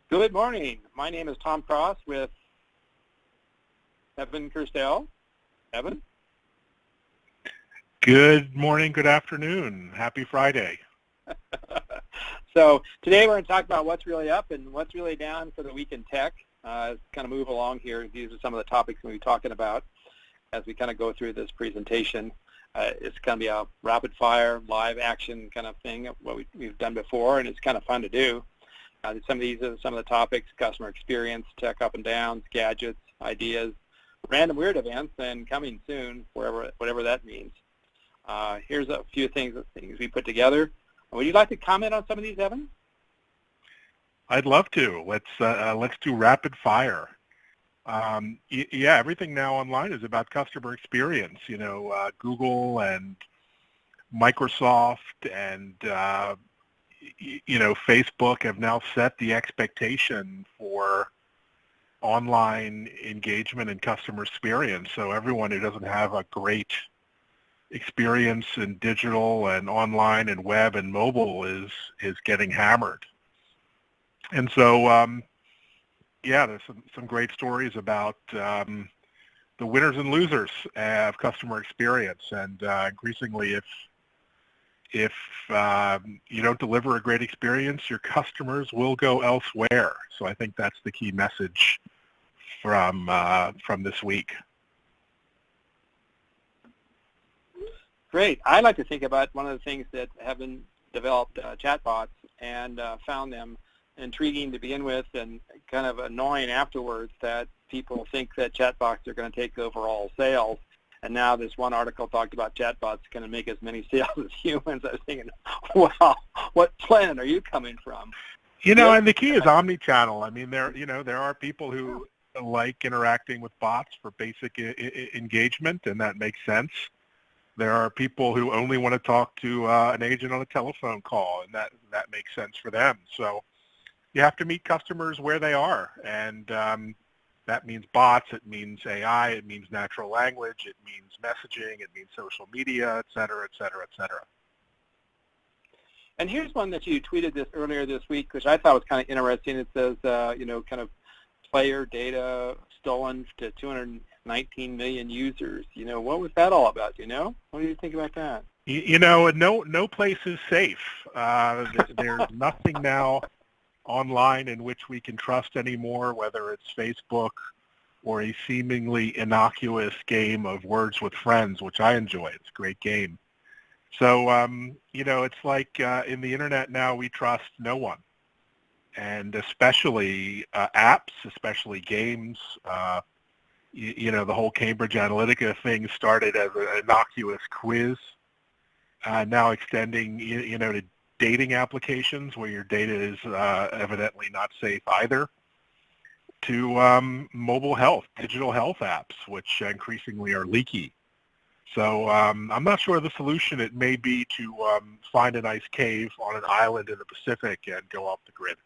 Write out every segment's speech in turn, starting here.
Good morning. My name is Tom Cross with Evan Kirstel. Evan? Good morning, good afternoon. Happy Friday. So today we're going to talk about what's really up and what's really down for the week in tech. Kind of move along here. These are some of the topics we'll be talking about as we kind of go through this presentation. It's going to be a rapid fire, live action kind of thing, what we've done before, and it's kind of fun to do. Some of these are some of the topics: customer experience, tech up and downs, gadgets, ideas, random weird events, and coming soon, whatever that means. Here's a few things we put together. Would you like to comment on some of these, Evan? I'd love to. Let's do rapid fire. Yeah, everything now online is about customer experience. You know, Google and Microsoft and Facebook have now set the expectation for online engagement and customer experience. So everyone who doesn't have a great experience in digital and online and web and mobile is getting hammered. And so, yeah, there's some great stories about the winners and losers of customer experience. And increasingly, if you don't deliver a great experience, your customers will go elsewhere. So I think that's the key message from this week. Great. I like to think about one of the things that have been developed chatbots and found them intriguing to begin with and kind of annoying afterwards that people think that chatbots are going to take over all sales. And now this one article talked about chatbots going to make as many sales as humans. I was thinking, wow, what planet are you coming from? You know, and the key is omni-channel. I mean, there are people who like interacting with bots for basic engagement, and that makes sense. There are people who only want to talk to an agent on a telephone call, and that makes sense for them. So you have to meet customers where they are, and that means bots, it means AI, it means natural language, it means messaging, it means social media, et cetera, et cetera, et cetera. And here's one that you tweeted earlier this week, which I thought was kind of interesting. It says, kind of player data stolen to 219 million users. You know, what was that all about? You know, what do you think about that? You know, no place is safe. There's nothing now online in which we can trust anymore, whether it's Facebook or a seemingly innocuous game of Words with Friends, which I enjoy. It's a great game. So, it's like in the internet now we trust no one. And especially apps, especially games. The whole Cambridge Analytica thing started as an innocuous quiz, now extending, to dating applications where your data is evidently not safe either, to mobile health, digital health apps, which increasingly are leaky. So I'm not sure the solution. It may be to find a nice cave on an island in the Pacific and go off the grid.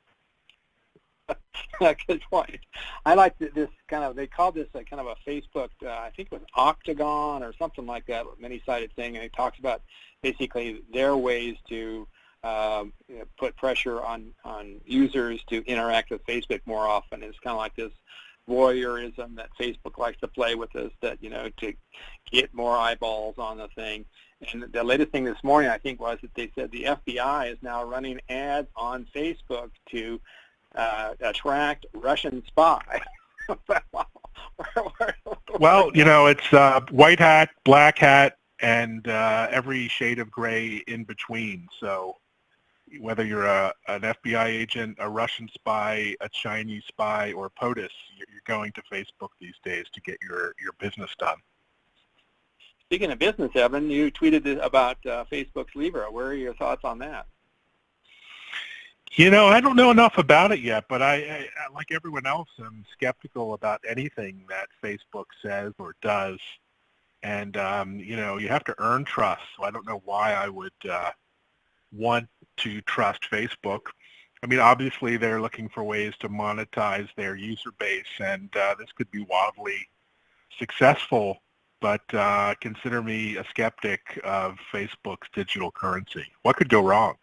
Good point. I like this kind of, they called this a kind of a Facebook, I think it was Octagon or something like that, many-sided thing, and it talks about basically their ways to put pressure on users to interact with Facebook more often. It's kind of like this voyeurism that Facebook likes to play with us, that, to get more eyeballs on the thing. And the latest thing this morning, I think, was that they said the FBI is now running ads on Facebook to attract Russian spy. Well, it's white hat, black hat, and every shade of gray in between. So whether you're an FBI agent, a Russian spy, a Chinese spy, or POTUS, you're going to Facebook these days to get your business done. Speaking of business, Evan, you tweeted about Facebook's Libra. Where are your thoughts on that? I don't know enough about it yet, but I like everyone else, I'm skeptical about anything that Facebook says or does. And, you have to earn trust. So I don't know why I would want to trust Facebook. I mean, obviously, they're looking for ways to monetize their user base, and this could be wildly successful. But consider me a skeptic of Facebook's digital currency. What could go wrong?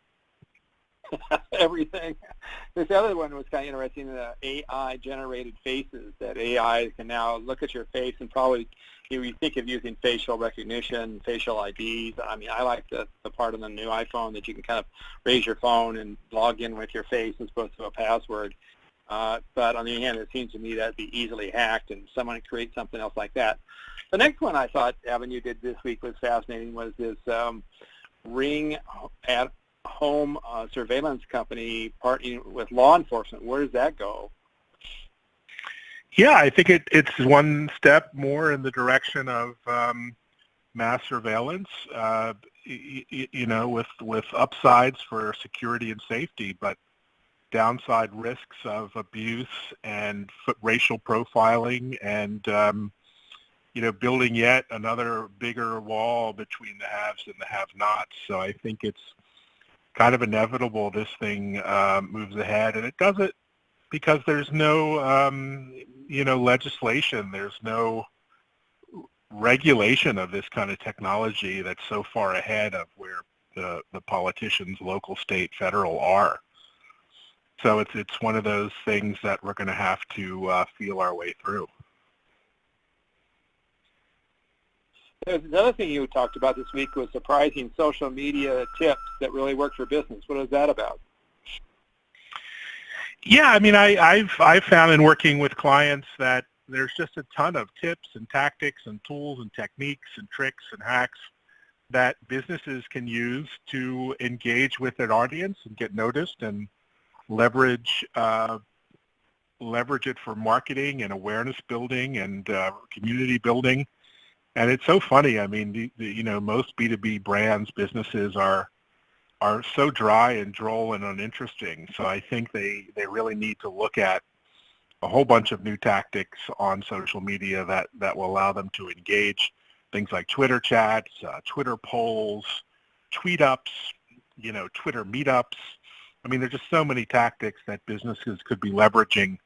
Everything. This other one was kind of interesting, the AI-generated faces, that AI can now look at your face and probably, you think of using facial recognition, facial IDs. I mean, I like the part of the new iPhone that you can kind of raise your phone and log in with your face as opposed to a password. But on the other hand, it seems to me that'd be easily hacked and someone could create something else like that. The next one I thought, Evan, you did this week was fascinating, was this Ring at home surveillance company partnering with law enforcement. Where does that go? Yeah, I think it's one step more in the direction of mass surveillance, with upsides for security and safety, but downside risks of abuse and racial profiling and, building yet another bigger wall between the haves and the have-nots. So I think it's kind of inevitable this thing moves ahead, and it does it because there's no, legislation, there's no regulation of this kind of technology that's so far ahead of where the politicians, local, state, federal, are. So it's one of those things that we're going to have to feel our way through. There's another thing you talked about this week was surprising social media tips that really work for business. What is that about? Yeah, I mean, I've found in working with clients that there's just a ton of tips and tactics and tools and techniques and tricks and hacks that businesses can use to engage with their audience and get noticed and leverage it for marketing and awareness building and community building. And it's so funny. I mean, most B2B brands, businesses are so dry and droll and uninteresting. So I think they really need to look at a whole bunch of new tactics on social media that will allow them to engage. Things like Twitter chats, Twitter polls, tweet ups, Twitter meetups. I mean, there's just so many tactics that businesses could be leveraging,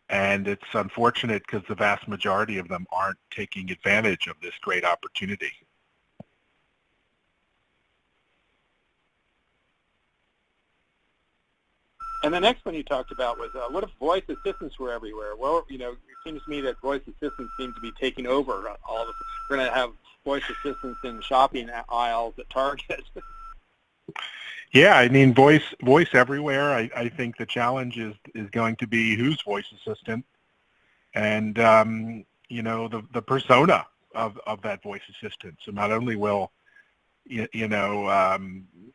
and it's unfortunate because the vast majority of them aren't taking advantage of this great opportunity. And the next one you talked about was, what if voice assistants were everywhere? Well, it seems to me that voice assistants seem to be taking over all of us. We're going to have voice assistants in shopping aisles at Target. Yeah, I mean, voice everywhere. I think the challenge is going to be whose voice assistant and, the persona of that voice assistant. So not only will,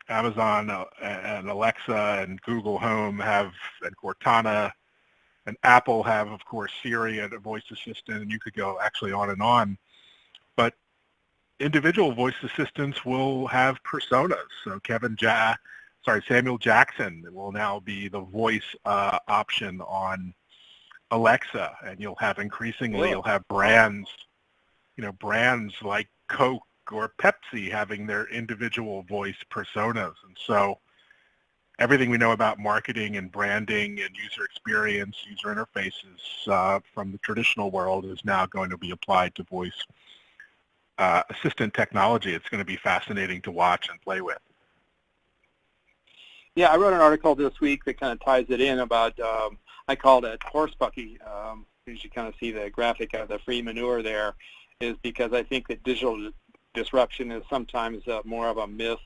Amazon and Alexa and Google Home and Cortana and Apple have, of course, Siri and a voice assistant, and you could go actually on and on. But individual voice assistants will have personas. So Samuel Jackson will now be the voice option on Alexa, and you'll have brands, brands like Coke or Pepsi having their individual voice personas. And so everything we know about marketing and branding and user experience, user interfaces from the traditional world is now going to be applied to voice assistant technology. It's going to be fascinating to watch and play with. Yeah, I wrote an article this week that kind of ties it in about, I called it horse bucky. As you kind of see the graphic of the free manure there, is because I think that digital disruption is sometimes more of a myth,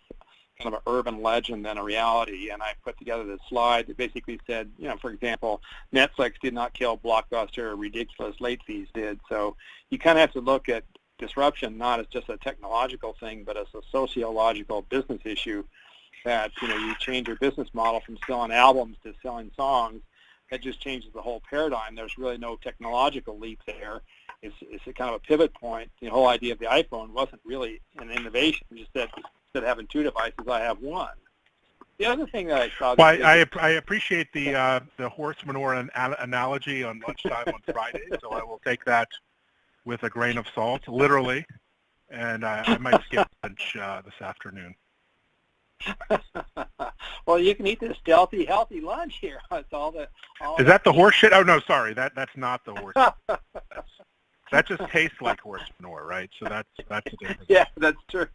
kind of an urban legend than a reality. And I put together this slide that basically said, for example, Netflix did not kill Blockbuster, ridiculous late fees did. So you kind of have to look at disruption not as just a technological thing, but as a sociological business issue that, you change your business model from selling albums to selling songs. That just changes the whole paradigm. There's really no technological leap there. It's a kind of a pivot point. The whole idea of the iPhone wasn't really an innovation. It just said, instead of having two devices, I have one. The other thing that I saw... Well, I appreciate the horse manure analogy on lunchtime on Friday, so I will take that with a grain of salt, literally, and I might skip lunch this afternoon. Well, you can eat this stealthy, healthy lunch here. That's Is that the horse shit? Oh, no, sorry. That's not the horse. That just tastes like horse manure, right? So that's a difference. Yeah, that's true.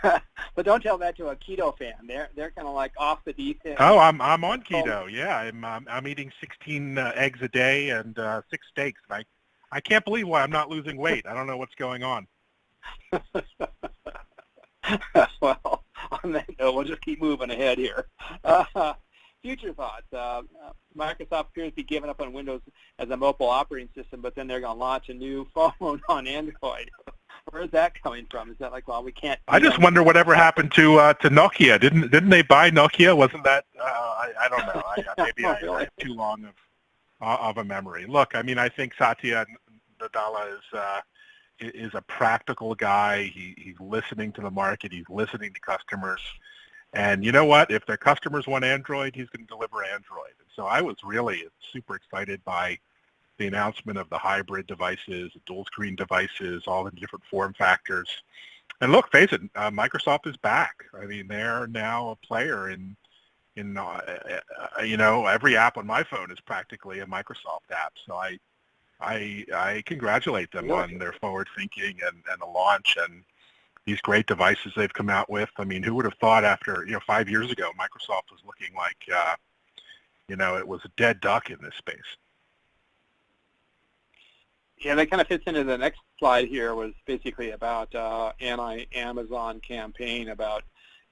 But don't tell that to a keto fan. They're kind of like off the deep end. Oh, I'm on keto. Yeah, I'm eating 16 eggs a day and 6 steaks. I can't believe why I'm not losing weight. I don't know what's going on. Well, on that note, we'll just keep moving ahead here. Future thoughts. Microsoft appears to be giving up on Windows as a mobile operating system, but then they're going to launch a new phone on Android. Where is that coming from? Is that like, well, we can't? I just wonder whatever happened to Nokia. Didn't they buy Nokia? Wasn't that? I don't know. Maybe I have too long of a memory. Look, I mean, I think Satya Nadella is a practical guy. He's listening to the market. He's listening to customers. And you know what? If their customers want Android, he's going to deliver Android. And so I was really super excited by the announcement of the hybrid devices, the dual screen devices, all the different form factors. And look, face it, Microsoft is back. I mean, they're now a player in every app on my phone is practically a Microsoft app. So I congratulate them on their forward thinking and the launch and these great devices they've come out with. I mean, who would have thought after 5 years ago Microsoft was looking like it was a dead duck in this space. Yeah, that kind of fits into the next slide here. Was basically about anti-Amazon campaign. About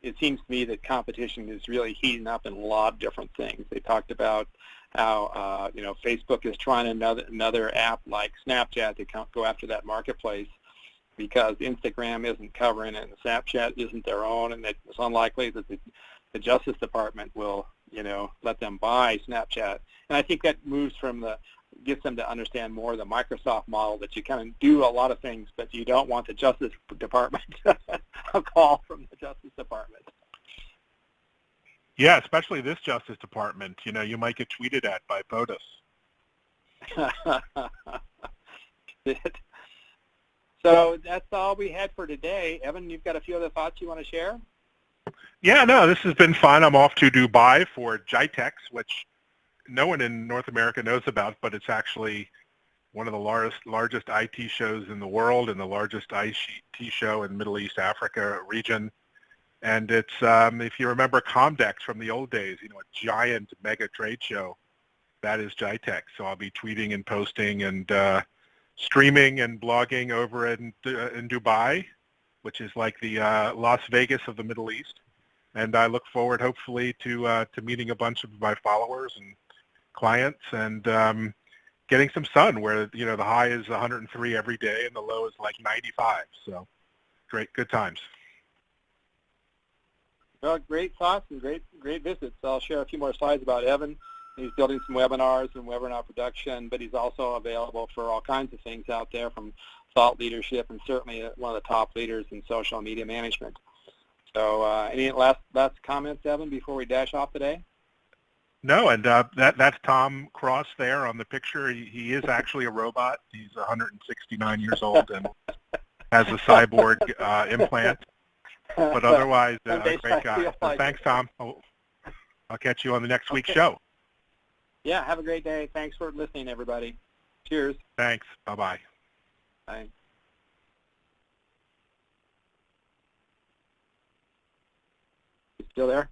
it seems to me that competition is really heating up in a lot of different things. They talked about how Facebook is trying another app like Snapchat to go after that marketplace because Instagram isn't covering it and Snapchat isn't their own, and it's unlikely that the Justice Department will let them buy Snapchat. And I think that gets them to understand more the Microsoft model, that you kind of do a lot of things, but you don't want the Justice Department a call from the Justice Department. Yeah, especially this Justice Department. You might get tweeted at by POTUS. So that's all we had for today. Evan, you've got a few other thoughts you want to share? Yeah, no, this has been fun. I'm off to Dubai for GITEX, which no one in North America knows about, but it's actually one of the largest IT shows in the world and the largest IT show in the Middle East Africa region. And it's, if you remember Comdex from the old days, a giant mega trade show, that is GITEX. So I'll be tweeting and posting and streaming and blogging over in Dubai, which is like the Las Vegas of the Middle East. And I look forward, hopefully, to meeting a bunch of my followers and clients and getting some sun where, the high is 103 every day and the low is like 95. So good times. Well, great thoughts and great visits. I'll share a few more slides about Evan. He's building some webinars and webinar production, but he's also available for all kinds of things out there, from thought leadership, and certainly one of the top leaders in social media management. So any last comments, Evan, before we dash off today? No, and that's Tom Cross there on the picture. He is actually a robot. He's 169 years old and has a cyborg implant. But otherwise, a great guy. So thanks, Tom. I'll catch you on the next week's show. Yeah, have a great day. Thanks for listening, everybody. Cheers. Thanks. Bye-bye. Bye. You still there?